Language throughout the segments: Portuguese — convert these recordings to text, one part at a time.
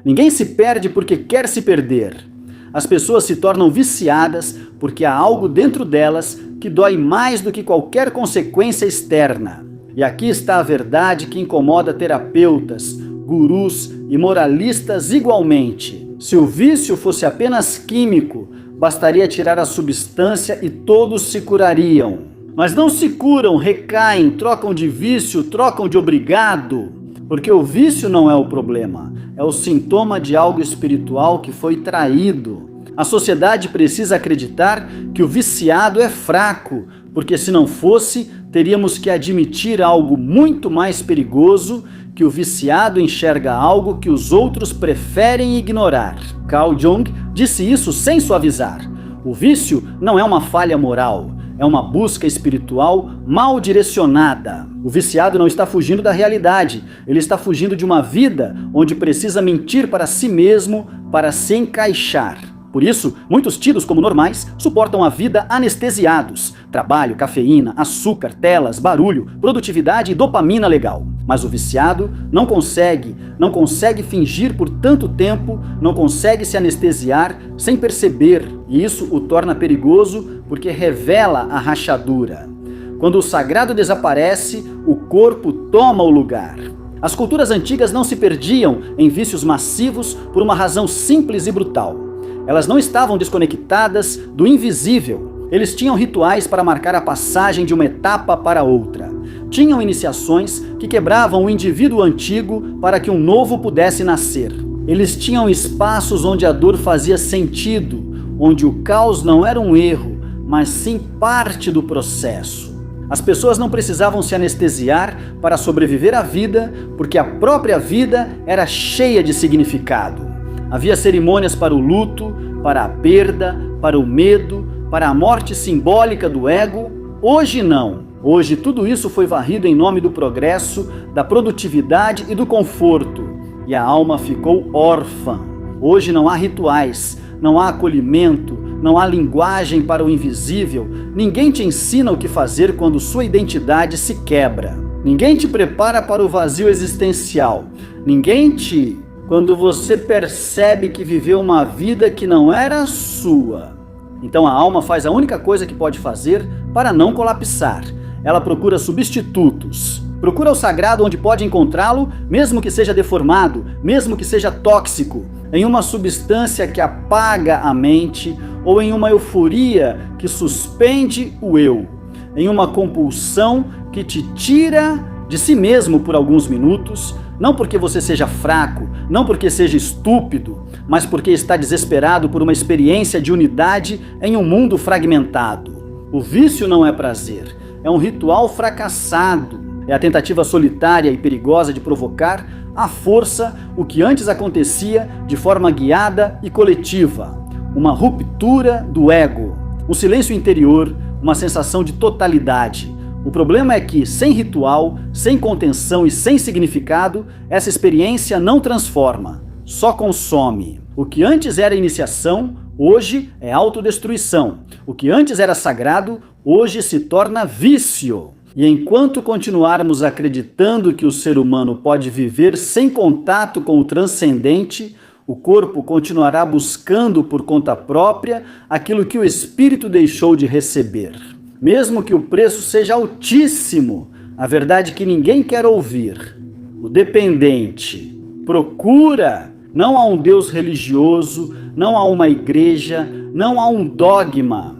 Ninguém se perde porque quer se perder. As pessoas se tornam viciadas porque há algo dentro delas que dói mais do que qualquer consequência externa. E aqui está a verdade que incomoda terapeutas, gurus e moralistas igualmente. Se o vício fosse apenas químico, bastaria tirar a substância e todos se curariam. Mas não se curam, recaem, trocam de vício, trocam de obrigado. Porque o vício não é o problema, é o sintoma de algo espiritual que foi traído. A sociedade precisa acreditar que o viciado é fraco, porque se não fosse, teríamos que admitir algo muito mais perigoso, que o viciado enxerga algo que os outros preferem ignorar. Carl Jung disse isso sem suavizar. O vício não é uma falha moral, é uma busca espiritual mal direcionada. O viciado não está fugindo da realidade, ele está fugindo de uma vida onde precisa mentir para si mesmo para se encaixar. Por isso, muitos tidos como normais suportam a vida anestesiados. Trabalho, cafeína, açúcar, telas, barulho, produtividade e dopamina legal. Mas o viciado não consegue fingir por tanto tempo, não consegue se anestesiar sem perceber. E isso o torna perigoso porque revela a rachadura. Quando o sagrado desaparece, o corpo toma o lugar. As culturas antigas não se perdiam em vícios massivos por uma razão simples e brutal. Elas não estavam desconectadas do invisível. Eles tinham rituais para marcar a passagem de uma etapa para outra. Tinham iniciações que quebravam o indivíduo antigo para que um novo pudesse nascer. Eles tinham espaços onde a dor fazia sentido, onde o caos não era um erro, mas sim parte do processo. As pessoas não precisavam se anestesiar para sobreviver à vida, porque a própria vida era cheia de significado. Havia cerimônias para o luto, para a perda, para o medo, para a morte simbólica do ego. Hoje não. Hoje tudo isso foi varrido em nome do progresso, da produtividade e do conforto. E a alma ficou órfã. Hoje não há rituais, não há acolhimento, não há linguagem para o invisível. Ninguém te ensina o que fazer quando sua identidade se quebra. Ninguém te prepara para o vazio existencial. Quando você percebe que viveu uma vida que não era sua. Então a alma faz a única coisa que pode fazer para não colapsar. Ela procura substitutos. Procura o sagrado onde pode encontrá-lo, mesmo que seja deformado, mesmo que seja tóxico, em uma substância que apaga a mente ou em uma euforia que suspende o eu, em uma compulsão que te tira de si mesmo por alguns minutos, não porque você seja fraco, não porque seja estúpido, mas porque está desesperado por uma experiência de unidade em um mundo fragmentado. O vício não é prazer, é um ritual fracassado. É a tentativa solitária e perigosa de provocar à força o que antes acontecia de forma guiada e coletiva. Uma ruptura do ego, um silêncio interior, uma sensação de totalidade. O problema é que, sem ritual, sem contenção e sem significado, essa experiência não transforma, só consome. O que antes era iniciação, hoje é autodestruição. O que antes era sagrado, hoje se torna vício. E enquanto continuarmos acreditando que o ser humano pode viver sem contato com o transcendente, o corpo continuará buscando por conta própria aquilo que o espírito deixou de receber. Mesmo que o preço seja altíssimo, a verdade que ninguém quer ouvir. O dependente procura, não há um Deus religioso, não há uma igreja, não há um dogma.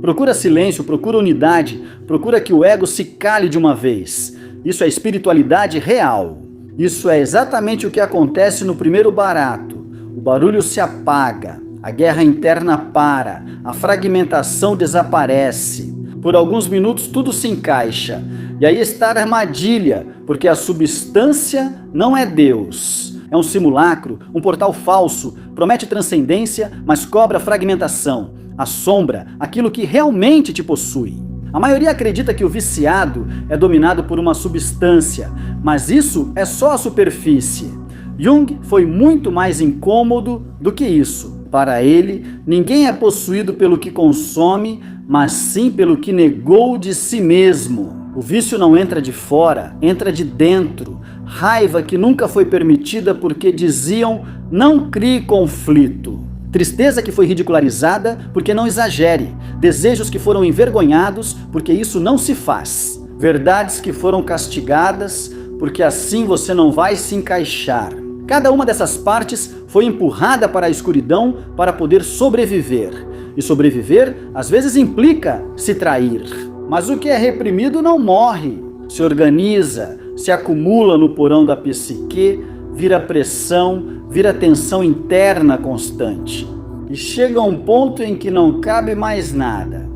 Procura silêncio, procura unidade, procura que o ego se cale de uma vez. Isso é espiritualidade real. Isso é exatamente o que acontece no primeiro barato. O barulho se apaga, a guerra interna para, a fragmentação desaparece. Por alguns minutos tudo se encaixa. E aí está a armadilha, porque a substância não é Deus. É um simulacro, um portal falso, promete transcendência, mas cobra fragmentação. Assombra aquilo que realmente te possui. A maioria acredita que o viciado é dominado por uma substância, mas isso é só a superfície. Jung foi muito mais incômodo do que isso. Para ele, ninguém é possuído pelo que consome, mas sim pelo que negou de si mesmo. O vício não entra de fora, entra de dentro. raiva que nunca foi permitida porque diziam não crie conflito, tristeza que foi ridicularizada porque não exagere, desejos que foram envergonhados porque isso não se faz, verdades que foram castigadas porque assim você não vai se encaixar. Cada uma dessas partes foi empurrada para a escuridão para poder sobreviver. E sobreviver, às vezes, implica se trair. Mas o que é reprimido não morre. Se organiza, se acumula no porão da psique, vira pressão, vira tensão interna constante. E chega a um ponto em que não cabe mais nada.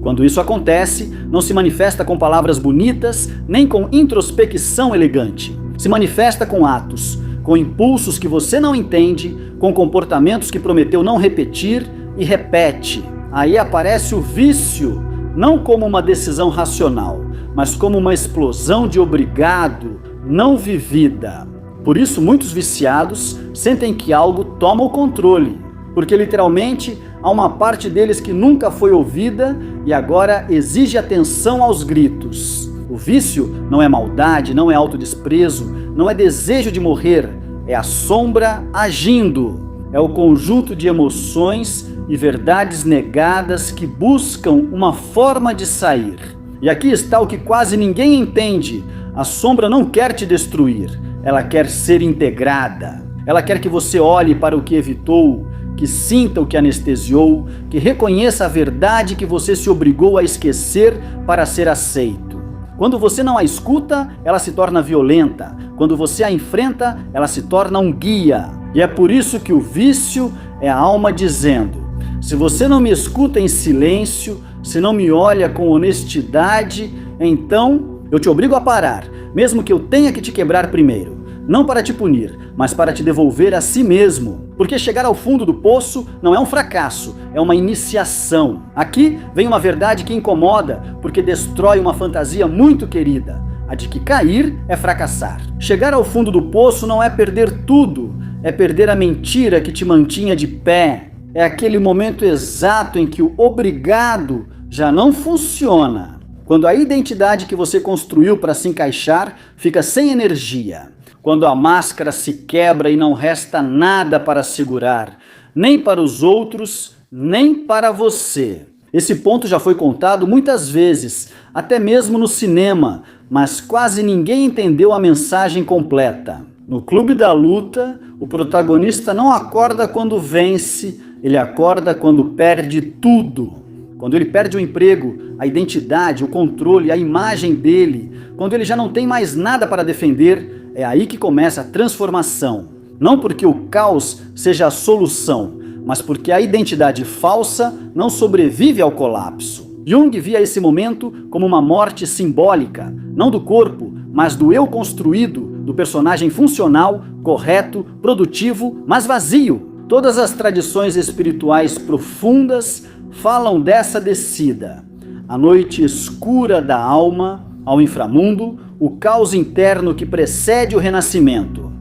Quando isso acontece, não se manifesta com palavras bonitas, nem com introspecção elegante. Se manifesta com atos, com impulsos que você não entende, com comportamentos que prometeu não repetir e repete. Aí aparece o vício, não como uma decisão racional, mas como uma explosão de obrigado não vivida. Por isso, muitos viciados sentem que algo toma o controle, porque literalmente há uma parte deles que nunca foi ouvida e agora exige atenção aos gritos. O vício não é maldade, não é autodesprezo, não é desejo de morrer, é a sombra agindo. É o conjunto de emoções e verdades negadas que buscam uma forma de sair. E aqui está o que quase ninguém entende. A sombra não quer te destruir, ela quer ser integrada. Ela quer que você olhe para o que evitou, que sinta o que anestesiou, que reconheça a verdade que você se obrigou a esquecer para ser aceito. Quando você não a escuta, ela se torna violenta. Quando você a enfrenta, ela se torna um guia. E é por isso que o vício é a alma dizendo: se você não me escuta em silêncio, se não me olha com honestidade, então eu te obrigo a parar, mesmo que eu tenha que te quebrar primeiro. Não para te punir, mas para te devolver a si mesmo. Porque chegar ao fundo do poço não é um fracasso, é uma iniciação. Aqui vem uma verdade que incomoda, porque destrói uma fantasia muito querida, a de que cair é fracassar. Chegar ao fundo do poço não é perder tudo, é perder a mentira que te mantinha de pé. É aquele momento exato em que o obrigado já não funciona. Quando a identidade que você construiu para se encaixar fica sem energia. Quando a máscara se quebra e não resta nada para segurar, nem para os outros, nem para você. Esse ponto já foi contado muitas vezes, até mesmo no cinema, mas quase ninguém entendeu a mensagem completa. No Clube da Luta, o protagonista não acorda quando vence, ele acorda quando perde tudo. Quando ele perde o emprego, a identidade, o controle, a imagem dele, quando ele já não tem mais nada para defender, é aí que começa a transformação. Não porque o caos seja a solução, mas porque a identidade falsa não sobrevive ao colapso. Jung via esse momento como uma morte simbólica, não do corpo, mas do eu construído, do personagem funcional, correto, produtivo, mas vazio. Todas as tradições espirituais profundas falam dessa descida. A noite escura da alma, ao inframundo, o caos interno que precede o renascimento.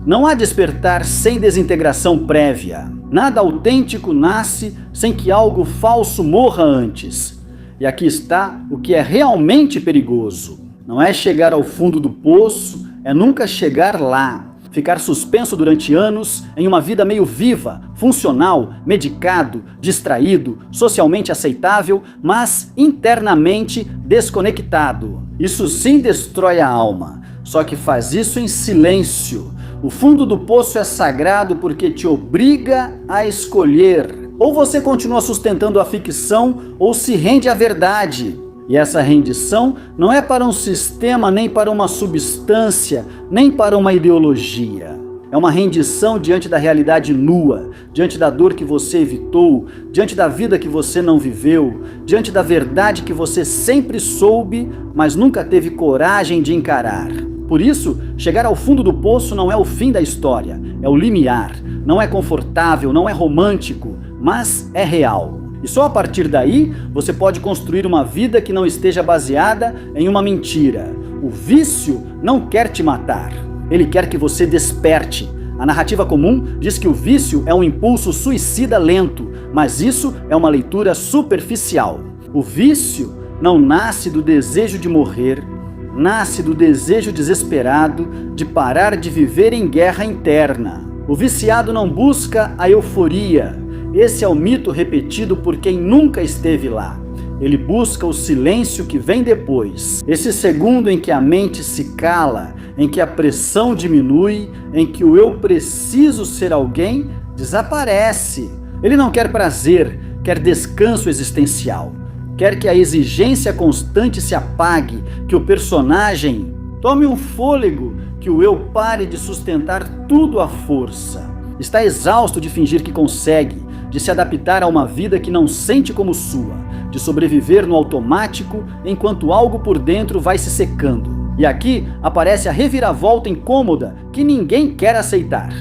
Não há despertar sem desintegração prévia. Nada autêntico nasce sem que algo falso morra antes. E aqui está o que é realmente perigoso. Não é chegar ao fundo do poço, é nunca chegar lá. Ficar suspenso durante anos em uma vida meio viva, funcional, medicado, distraído, socialmente aceitável, mas internamente desconectado. Isso sim destrói a alma, só que faz isso em silêncio. O fundo do poço é sagrado porque te obriga a escolher. Ou você continua sustentando a ficção ou se rende à verdade. E essa rendição não é para um sistema, nem para uma substância, nem para uma ideologia. É uma rendição diante da realidade nua, diante da dor que você evitou, diante da vida que você não viveu, diante da verdade que você sempre soube, mas nunca teve coragem de encarar. Por isso, chegar ao fundo do poço não é o fim da história, é o limiar. Não é confortável, não é romântico, mas é real. E só a partir daí, você pode construir uma vida que não esteja baseada em uma mentira. O vício não quer te matar. Ele quer que você desperte. A narrativa comum diz que o vício é um impulso suicida lento, mas isso é uma leitura superficial. O vício não nasce do desejo de morrer, nasce do desejo desesperado de parar de viver em guerra interna. O viciado não busca a euforia. Esse é o mito repetido por quem nunca esteve lá. Ele busca o silêncio que vem depois. Esse segundo em que a mente se cala, em que a pressão diminui, em que o eu preciso ser alguém desaparece. Ele não quer prazer, quer descanso existencial. Quer que a exigência constante se apague, que o personagem tome um fôlego, que o eu pare de sustentar tudo à força. Está exausto de fingir que consegue, de se adaptar a uma vida que não sente como sua, de sobreviver no automático enquanto algo por dentro vai se secando. E aqui aparece a reviravolta incômoda que ninguém quer aceitar.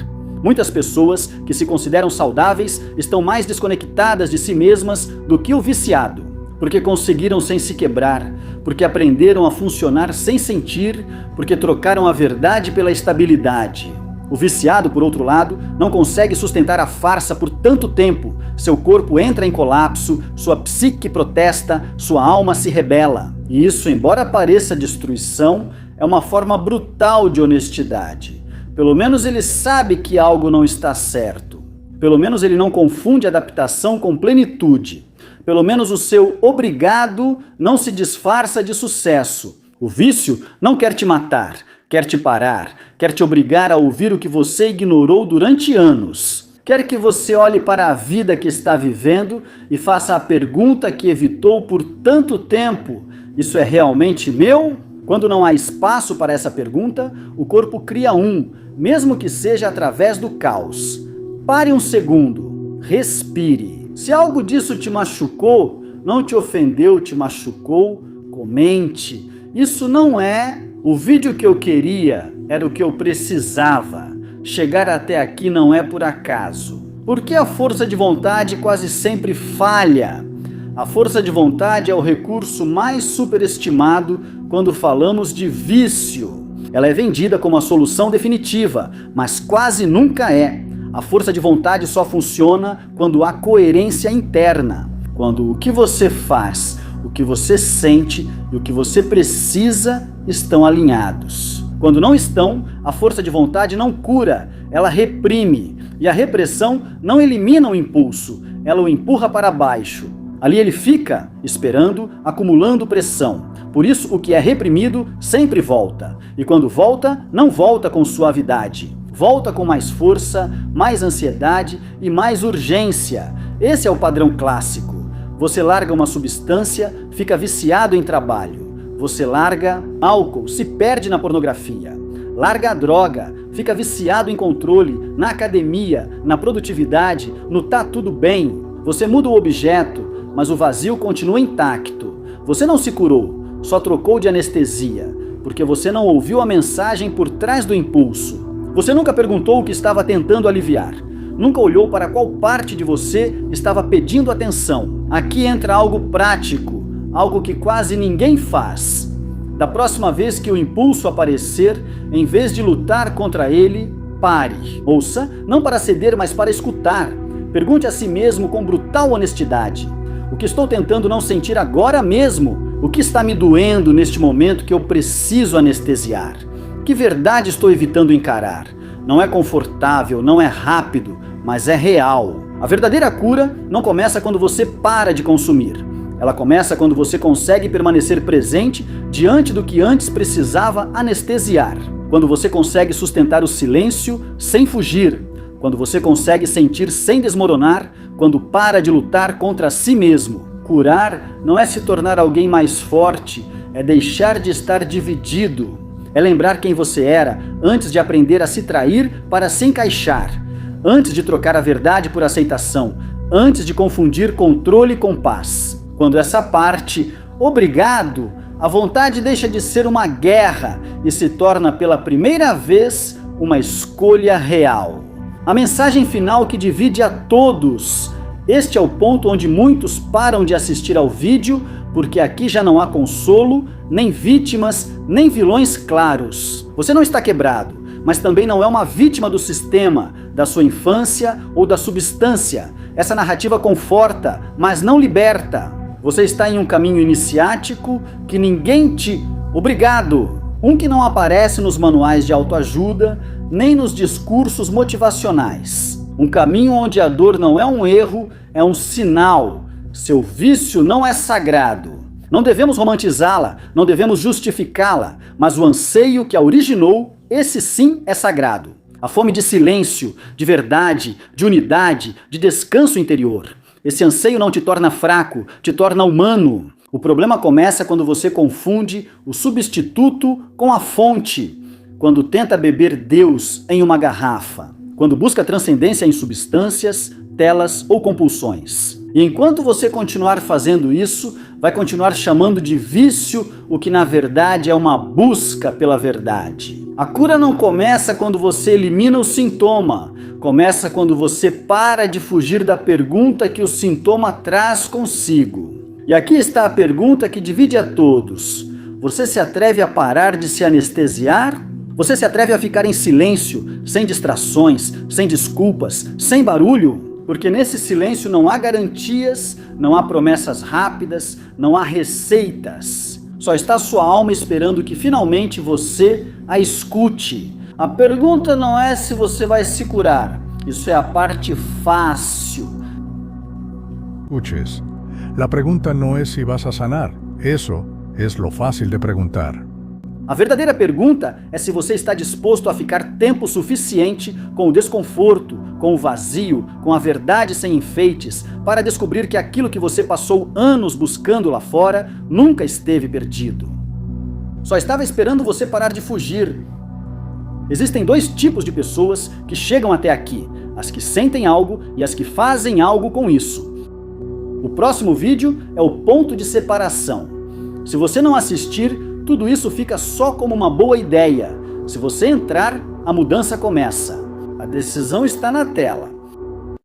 Muitas pessoas que se consideram saudáveis estão mais desconectadas de si mesmas do que o viciado, porque conseguiram sem se quebrar, porque aprenderam a funcionar sem sentir, porque trocaram a verdade pela estabilidade. O viciado, por outro lado, não consegue sustentar a farsa por tanto tempo. Seu corpo entra em colapso, sua psique protesta, sua alma se rebela. E isso, embora pareça destruição, é uma forma brutal de honestidade. Pelo menos ele sabe que algo não está certo. Pelo menos ele não confunde adaptação com plenitude. Pelo menos o seu obrigado não se disfarça de sucesso. O vício não quer te matar, quer te parar, quer te obrigar a ouvir o que você ignorou durante anos. Quer que você olhe para a vida que está vivendo e faça a pergunta que evitou por tanto tempo: isso é realmente meu? Quando não há espaço para essa pergunta, o corpo cria mesmo que seja através do caos. Pare um segundo, respire. Se algo disso te machucou, não te ofendeu, te machucou, comente. Isso não é o vídeo que eu queria, era o que eu precisava. Chegar até aqui não é por acaso. Porque a força de vontade quase sempre falha. A força de vontade é o recurso mais superestimado quando falamos de vício. Ela é vendida como a solução definitiva, mas quase nunca é. A força de vontade só funciona quando há coerência interna. Quando o que você faz, o que você sente e o que você precisa estão alinhados. Quando não estão, a força de vontade não cura, ela reprime. E a repressão não elimina o impulso, ela o empurra para baixo. Ali ele fica, esperando, acumulando pressão. Por isso, o que é reprimido sempre volta. E quando volta, não volta com suavidade. Volta com mais força, mais ansiedade e mais urgência. Esse é o padrão clássico. Você larga uma substância, fica viciado em trabalho. Você larga álcool, se perde na pornografia. Larga a droga, fica viciado em controle, na academia, na produtividade, no tá tudo bem. Você muda o objeto, mas o vazio continua intacto. Você não se curou, só trocou de anestesia, porque você não ouviu a mensagem por trás do impulso. Você nunca perguntou o que estava tentando aliviar. Nunca olhou para qual parte de você estava pedindo atenção. Aqui entra algo prático, algo que quase ninguém faz. Da próxima vez que o impulso aparecer, em vez de lutar contra ele, pare. Ouça, não para ceder, mas para escutar. Pergunte a si mesmo com brutal honestidade: o que estou tentando não sentir agora mesmo? O que está me doendo neste momento que eu preciso anestesiar? Que verdade estou evitando encarar? Não é confortável, não é rápido, mas é real. A verdadeira cura não começa quando você para de consumir. Ela começa quando você consegue permanecer presente diante do que antes precisava anestesiar. Quando você consegue sustentar o silêncio sem fugir. Quando você consegue sentir sem desmoronar. Quando para de lutar contra si mesmo. Curar não é se tornar alguém mais forte, é deixar de estar dividido. É lembrar quem você era antes de aprender a se trair para se encaixar. Antes de trocar a verdade por aceitação. Antes de confundir controle com paz. Quando essa parte, obrigado, a vontade deixa de ser uma guerra e se torna pela primeira vez uma escolha real. A mensagem final que divide a todos. Este é o ponto onde muitos param de assistir ao vídeo, porque aqui já não há consolo, nem vítimas, nem vilões claros. Você não está quebrado, mas também não é uma vítima do sistema, da sua infância ou da substância. Essa narrativa conforta, mas não liberta. Você está em um caminho iniciático que ninguém te Obrigado! Um que não aparece nos manuais de autoajuda, nem nos discursos motivacionais. Um caminho onde a dor não é um erro, é um sinal. Seu vício não é sagrado. Não devemos romantizá-la, não devemos justificá-la, mas o anseio que a originou, esse sim é sagrado. A fome de silêncio, de verdade, de unidade, de descanso interior. Esse anseio não te torna fraco, te torna humano. O problema começa quando você confunde o substituto com a fonte, quando tenta beber Deus em uma garrafa, quando busca transcendência em substâncias, telas ou compulsões. E enquanto você continuar fazendo isso, vai continuar chamando de vício o que na verdade é uma busca pela verdade. A cura não começa quando você elimina o sintoma, começa quando você para de fugir da pergunta que o sintoma traz consigo. E aqui está a pergunta que divide a todos. Você se atreve a parar de se anestesiar? Você se atreve a ficar em silêncio, sem distrações, sem desculpas, sem barulho? Porque nesse silêncio não há garantias, não há promessas rápidas, não há receitas. Só está sua alma esperando que finalmente você a escute. A pergunta não é se você vai se curar. Isso é a parte fácil. Escuches. La pregunta no es si vas a sanar. Eso es lo fácil de preguntar. A verdadeira pergunta é se você está disposto a ficar tempo suficiente com o desconforto, com o vazio, com a verdade sem enfeites, para descobrir que aquilo que você passou anos buscando lá fora nunca esteve perdido. Só estava esperando você parar de fugir. Existem dois tipos de pessoas que chegam até aqui: as que sentem algo e as que fazem algo com isso. O próximo vídeo é o ponto de separação. Se você não assistir, tudo isso fica só como uma boa ideia. Se você entrar, a mudança começa. A decisão está na tela.